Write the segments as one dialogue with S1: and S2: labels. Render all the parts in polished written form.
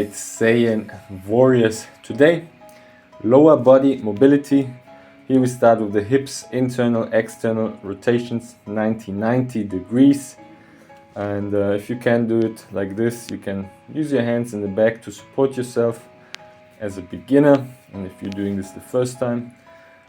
S1: Alright, Saiyan warriors. Today, lower body mobility. Here we start with the hips, internal, external rotations, 90 degrees. And if you can do it like this, you can use your hands in the back to support yourself as a beginner. And if you're doing this the first time,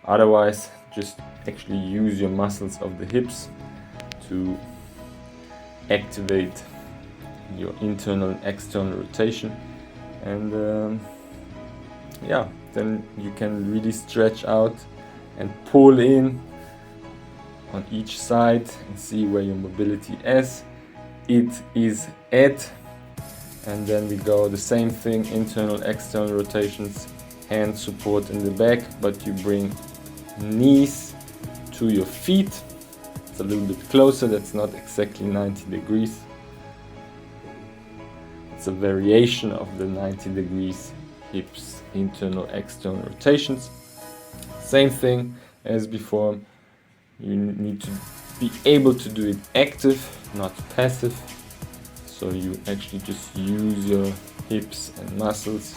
S1: otherwise, just actually use your muscles of the hips to activate your internal and external rotation, and yeah, then you can really stretch out and pull in on each side and see where your mobility is at. And then we go the same thing, internal, external rotations, hand support in the back, but you bring knees to your feet. It's a little bit closer, that's not exactly 90 degrees. It's a variation of the 90 degrees hips, internal, external rotations. Same thing as before. You need to be able to do it active, not passive. So you actually just use your hips and muscles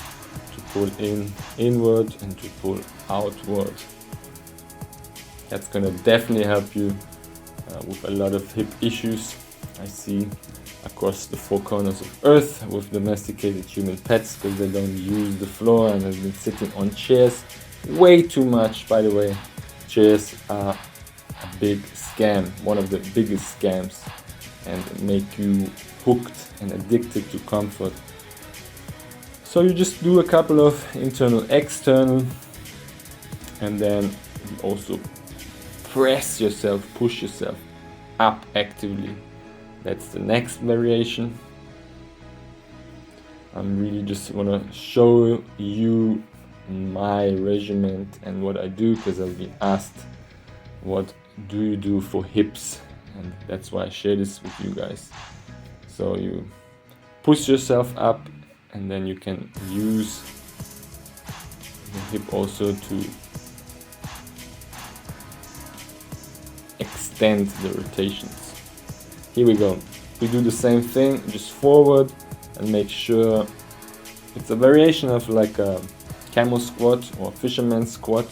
S1: to pull inward and to pull outward. That's gonna definitely help you with a lot of hip issues I see across the four corners of Earth with domesticated human pets, because they don't use the floor and have been sitting on chairs way too much. By the way, chairs are a big scam, one of the biggest scams, and make you hooked and addicted to comfort. So you just do a couple of internal, external, and then you also press yourself, push yourself up actively. That's the next variation. I'm really just want to show you my regimen and what I do, because I've been asked, what do you do for hips? And that's why I share this with you guys. So you push yourself up, and then you can use the hip also to extend the rotations. Here we go. We do the same thing, just forward, and make sure it's a variation of like a camel squat or fisherman squat,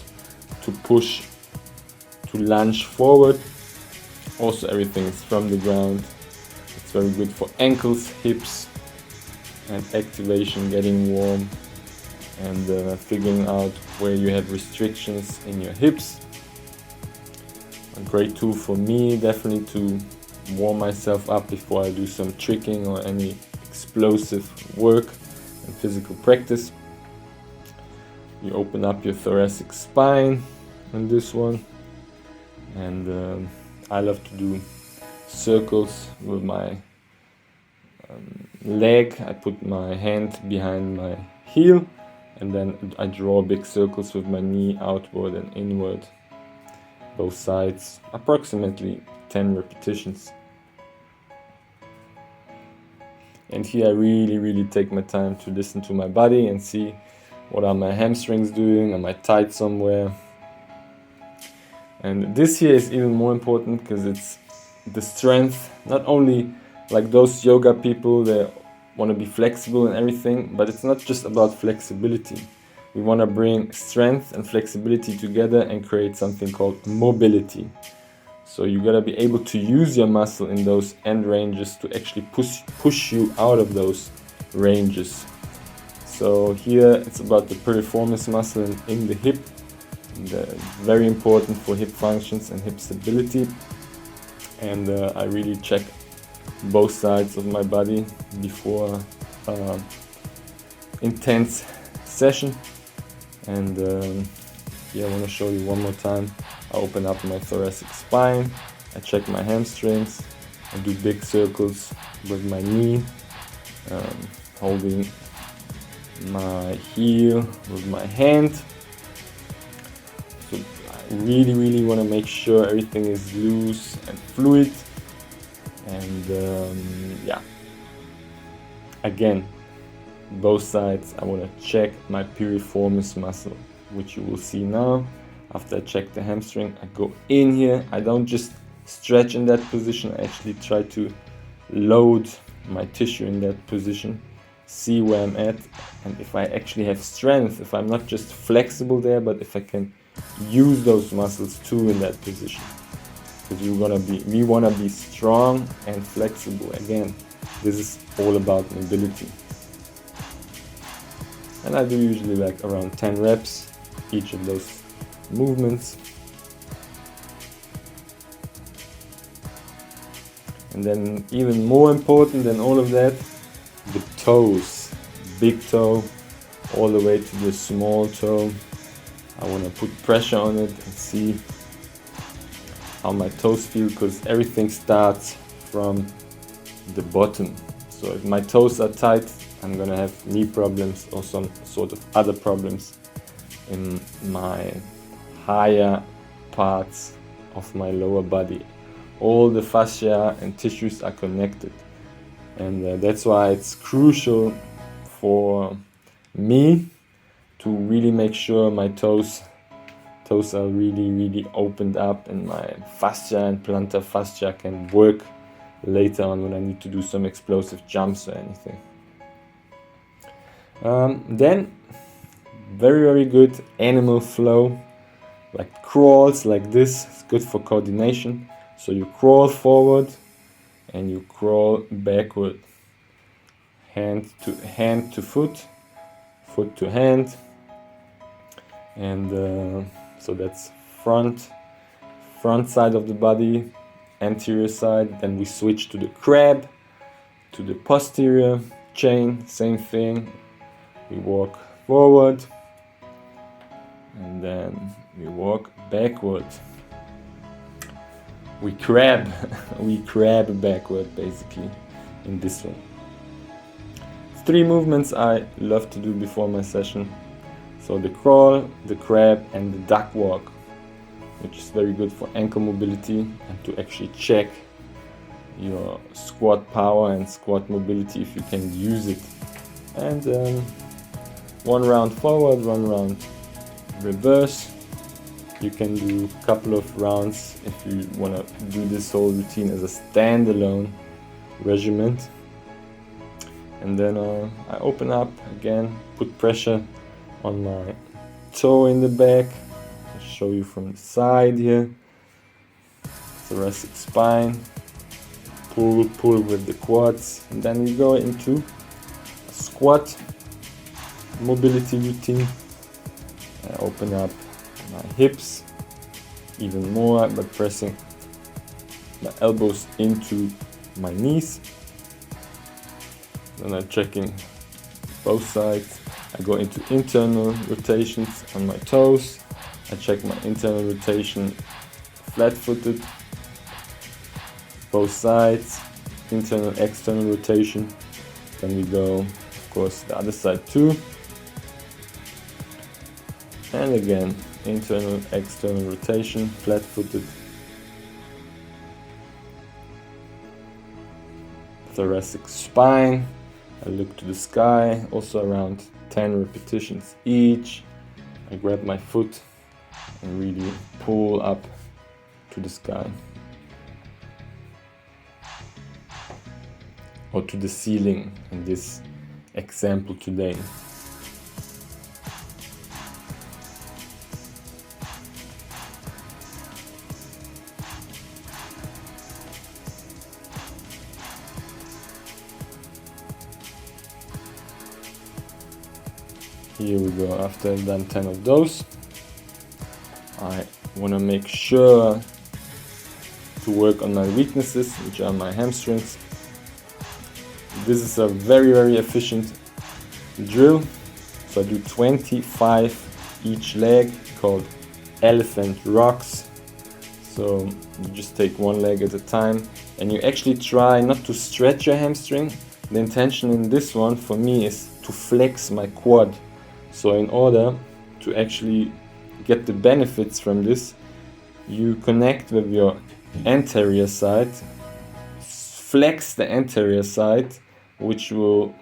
S1: to push, to lunge forward. Also, everything is from the ground. It's very good for ankles, hips, and activation, getting warm, and figuring out where you have restrictions in your hips. A great tool for me, definitely, to warm myself up before I do some tricking or any explosive work and physical practice. You open up your thoracic spine on this one, and I love to do circles with my leg. I put my hand behind my heel, and then I draw big circles with my knee outward and inward, both sides, approximately 10 repetitions. And here I really take my time to listen to my body and see, what are my hamstrings doing? Am I tight somewhere? And this here is even more important, because it's the strength. Not only like those yoga people, they want to be flexible and everything, but it's not just about flexibility. We want to bring strength and flexibility together and create something called mobility. So you gotta be able to use your muscle in those end ranges to actually push you out of those ranges. So here it's about the piriformis muscle in the hip, and very important for hip functions and hip stability. And I really check both sides of my body before intense session. And yeah, I want to show you one more time. I open up my thoracic spine, I check my hamstrings, I do big circles with my knee, holding my heel with my hand. So I really want to make sure everything is loose and fluid. And yeah, again, both sides, I want to check my piriformis muscle, which you will see now. After I check the hamstring, I go in here. I don't just stretch in that position, I actually try to load my tissue in that position. see where I'm at, and if I actually have strength, if I'm not just flexible there, but if I can use those muscles too in that position. Because we wanna be strong and flexible. Again, this is all about mobility. And I do usually like around 10 reps each of those movements. And then even more important than all of that, the toes. Big toe all the way to the small toe. I want to put pressure on it and see how my toes feel, because everything starts from the bottom. So if my toes are tight, I'm gonna have knee problems or some sort of other problems in my higher parts of my lower body. All the fascia and tissues are connected, and that's why it's crucial for me to really make sure my toes are really opened up, and my fascia and plantar fascia can work later on when I need to do some explosive jumps or anything. Then very good animal flow, like crawls like this. It's good for coordination. So you crawl forward and you crawl backward, hand to foot, foot to hand, and so that's front side of the body, anterior side. Then we switch to the crab, to the posterior chain, same thing. We walk forward and then we walk backward. We crab backward basically in this one. 3 movements I love to do before my session. So the crawl, the crab, and the duck walk, which is very good for ankle mobility and to actually check your squat power and squat mobility if you can use it. And 1 round forward, 1 round reverse. You can do a couple of rounds if you want to do this whole routine as a standalone regiment. And then I open up again, put pressure on my toe in the back. I'll show you from the side here. Thoracic spine. Pull with the quads. And then we go into a squat mobility routine. I open up my hips even more by pressing my elbows into my knees. Then I'm checking both sides. I go into internal rotations on my toes. I check my internal rotation flat-footed, both sides, internal, external rotation. Then we go, of course, the other side too. And again, internal, external rotation, flat-footed. Thoracic spine. I look to the sky, also around 10 repetitions each. I grab my foot and really pull up to the sky. Or to the ceiling in this example today. Here we go. After I've done 10 of those, I want to make sure to work on my weaknesses, which are my hamstrings. This is a very efficient drill. So I do 25 each leg, called elephant rocks. So you just take 1 leg at a time, and you actually try not to stretch your hamstring. The intention in this one for me is to flex my quad. So in order to actually get the benefits from this, you connect with your anterior side, flex the anterior side, which will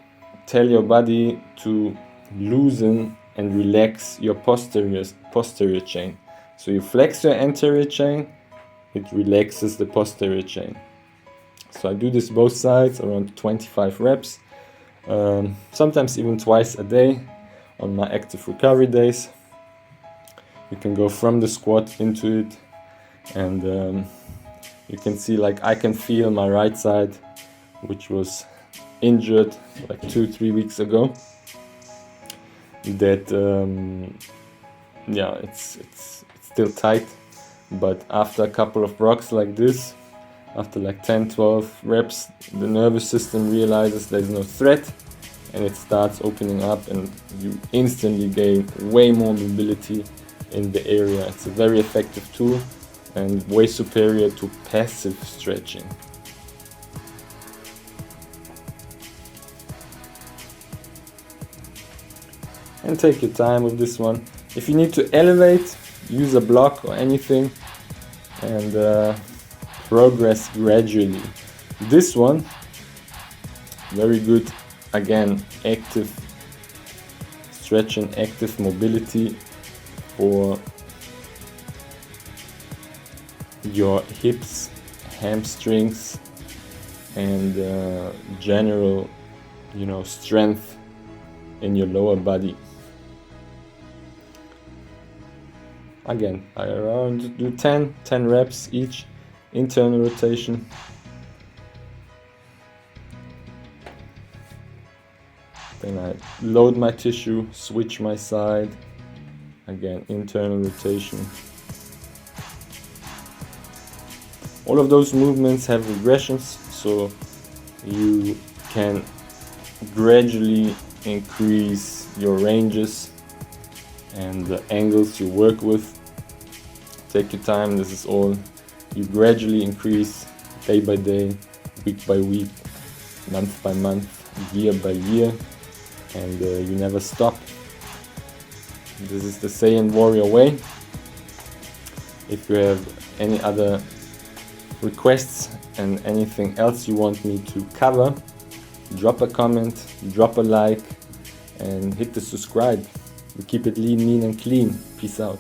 S1: tell your body to loosen and relax your posterior chain. So you flex your anterior chain, it relaxes the posterior chain. So I do this both sides, around 25 reps. sometimes even twice a day on my active recovery days. You can go from the squat into it, and you can see, like, I can feel my right side, which was injured like 2-3 weeks ago, that yeah, it's still tight, but after a couple of blocks like this, after like 10-12 reps, the nervous system realizes there's no threat, and it starts opening up, and you instantly gain way more mobility in the area. It's a very effective tool and way superior to passive stretching. And take your time with this one. If you need to elevate, use a block or anything, and progress gradually. This one, very good, again, active stretching, active mobility for your hips, hamstrings, and general, strength in your lower body. Again, I around do 10 reps each, internal rotation. Then I load my tissue, switch my side, again, internal rotation. All of those movements have regressions, so you can gradually increase your ranges and the angles you work with. Take your time. This is all you gradually increase day by day, week by week, month by month, year by year, and you never stop. This is the Saiyan Warrior way. If you have any other requests and anything else you want me to cover, drop a comment, drop a like, and hit the subscribe. We keep it lean, mean, and clean. Peace out.